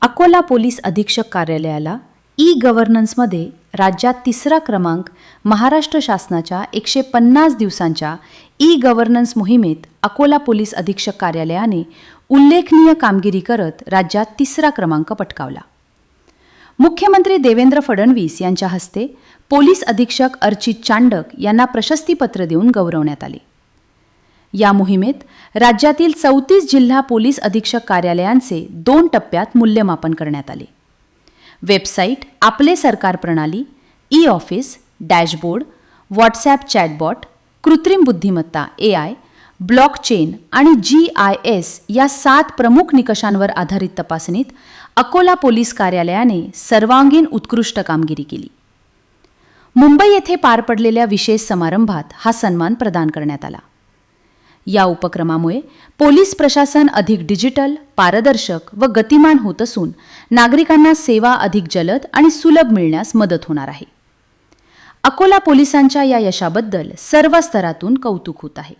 Akola police अधीक्षक कार्यालयाला ई-गव्हर्नन्समध्ये राज्यात तिसरा क्रमांक, महाराष्ट्र शासनाच्या 150 दिवसांच्या ई-गव्हर्नन्स मोहिमेत अकोला पोलीस अधीक्षक कार्यालयाने उल्लेखनीय कामगिरी करत राज्यात तिसरा क्रमांक पटकावला. मुख्यमंत्री देवेंद्र फडणवीस यांच्या हस्ते पोलीस अधीक्षक अर्चित चांडक यांना प्रशस्तीपत्र देऊन गौरवण्यात आले. या मोहिमेत राज्यातील 34 जिल्हा पोलीस अधीक्षक कार्यालयांचे 2 टप्प्यात मूल्यमापन करण्यात आले. वेबसाईट, आपले सरकार प्रणाली, ई-ऑफिस, डॅशबोर्ड, व्हॉट्सॲप चॅटबॉट, कृत्रिम बुद्धिमत्ता AI, ब्लॉकचेन आणि GIS या 7 प्रमुख निकषांवर आधारित तपासणीत अकोला पोलीस कार्यालयाने सर्वांगीण उत्कृष्ट कामगिरी केली. मुंबई येथे पार पडलेल्या विशेष समारंभात हा सन्मान प्रदान करण्यात आला. या उपक्रमामुळे पोलीस प्रशासन अधिक डिजिटल, पारदर्शक व गतिमान होत असून नागरिकांना सेवा अधिक जलद आणि सुलभ मिळण्यास मदत होणार आहे. अकोला पोलिसांच्या या यशाबद्दल सर्व स्तरातून कौतुक होत आहे.